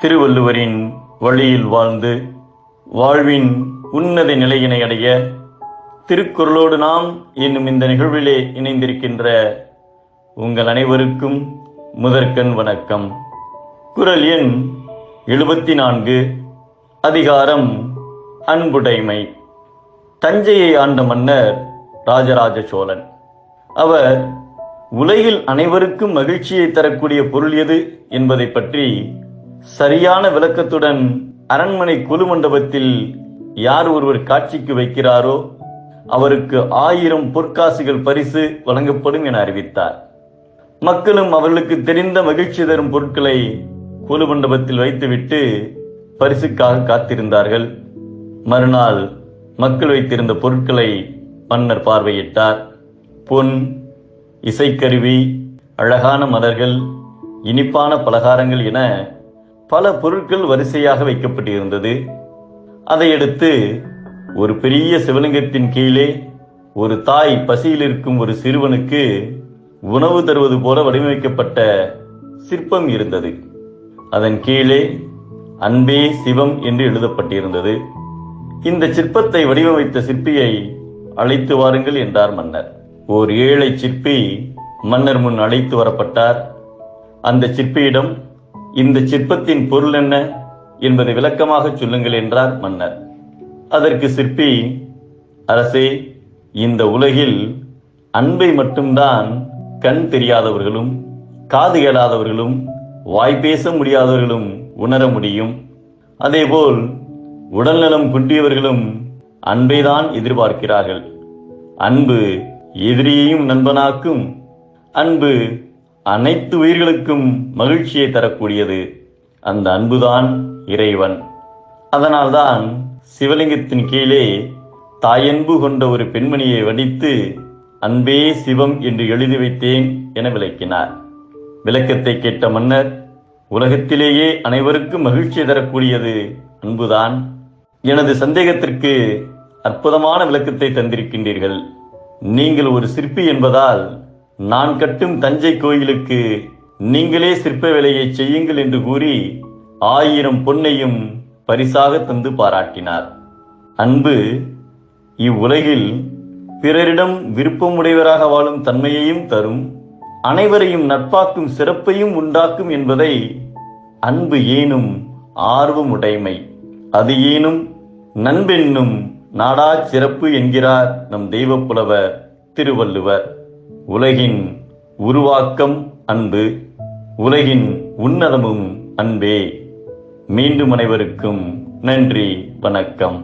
திருவள்ளுவரின் வழியில் வாழ்ந்து வாழ்வின் உன்னத நிலையினை அடைய திருக்குறளோடு நாம் என்னும் இந்த நிகழ்விலே இணைந்திருக்கின்ற உங்கள் அனைவருக்கும் முதற்கண் வணக்கம். குறள் எண் 74, அதிகாரம் அன்புடைமை. தஞ்சையை ஆண்ட மன்னர் ராஜராஜ சோழன். அவர் உலகில் அனைவருக்கும் மகிழ்ச்சியை தரக்கூடிய பொருள் எது என்பதை பற்றி சரியான விளக்கத்துடன் அரண்மனை கொலு மண்டபத்தில் யார் ஒருவர் காட்சிக்கு வைக்கிறாரோ அவருக்கு 1000 பொற்காசுகள் பரிசு வழங்கப்படும் என அறிவித்தார். மக்களும் அவர்களுக்கு தெரிந்த மகிழ்ச்சி தரும் பொருட்களை கொலு மண்டபத்தில் வைத்துவிட்டு பரிசுக்காக காத்திருந்தார்கள். மறுநாள் மக்கள் வைத்திருந்த பொருட்களை மன்னர் பார்வையிட்டார். பொன், இசைக்கருவி, அழகான மலர்கள், இனிப்பான பலகாரங்கள் என பல பொருட்கள் வரிசையாக வைக்கப்பட்டிருந்தது. அதையடுத்து ஒரு பெரிய சிவலிங்கத்தின் கீழே ஒரு தாய் பசியில் இருக்கும் ஒரு சிறுவனுக்கு உணவு தருவது போல வடிவமைக்கப்பட்ட சிற்பம் இருந்தது. அதன் கீழே அன்பே சிவம் என்று எழுதப்பட்டிருந்தது. இந்த சிற்பத்தை வடிவமைத்த சிற்பியை அழைத்து வாருங்கள் என்றார் மன்னர். ஓர் ஏழை சிற்பி மன்னர் முன் அழைத்து வரப்பட்டார். அந்த சிற்பியிடம் இந்த சிற்பத்தின் பொருள் என்ன என்பதை விளக்கமாக சொல்லுங்கள் என்றார் மன்னர். அதற்கு சிற்பி, அரசே, இந்த உலகில் அன்பை மட்டும்தான் கண் தெரியாதவர்களும் காது கேளாதவர்களும் வாய் பேச முடியாதவர்களும் உணர முடியும். அதேபோல் உடல்நலம் குன்றியவர்களும் அன்பைதான் எதிர்பார்க்கிறார்கள். அன்பு எதிரியையும் நண்பனாக்கும். அன்பு அனைத்து உயிர்களுக்கும் மகிழ்ச்சியை தரக்கூடியது. அந்த அன்புதான் இறைவன். அதனால்தான் சிவலிங்கத்தின் கீழே தாயன்பு கொண்ட ஒரு பெண்மணியை வடித்து அன்பே சிவம் என்று எழுதி வைத்தேன் என விளக்கினார். விளக்கத்தை கேட்ட மன்னர், உலகத்திலேயே அனைவருக்கும் மகிழ்ச்சி தரக்கூடியது அன்புதான். எனது சந்தேகத்திற்கு அற்புதமான விளக்கத்தை தந்திருக்கின்றீர்கள். நீங்கள் ஒரு சிற்பி என்பதால் நான் கட்டும் தஞ்சை கோயிலுக்கு நீங்களே சிற்ப வேலையை செய்யுங்கள் என்று கூறி 1000 பொன்னையும் பரிசாக தந்து பாராட்டினார். அன்பு இவ்வுலகில் பிறரிடம் விருப்பமுடையவராக வாழும் தன்மையையும் தரும், அனைவரையும் நட்பாக்கும் சிறப்பையும் உண்டாக்கும் என்பதை அன்பு ஏனும் ஆர்வமுடைமை, அது ஏனும் நண்பென்னும் நாடா சிறப்பு என்கிறார் நம் தெய்வப்புலவர் திருவள்ளுவர். உலகின் உருவாக்கம் அன்பு, உலகின் உன்னதமும் அன்பே. மீண்டும் அனைவருக்கும் நன்றி, வணக்கம்.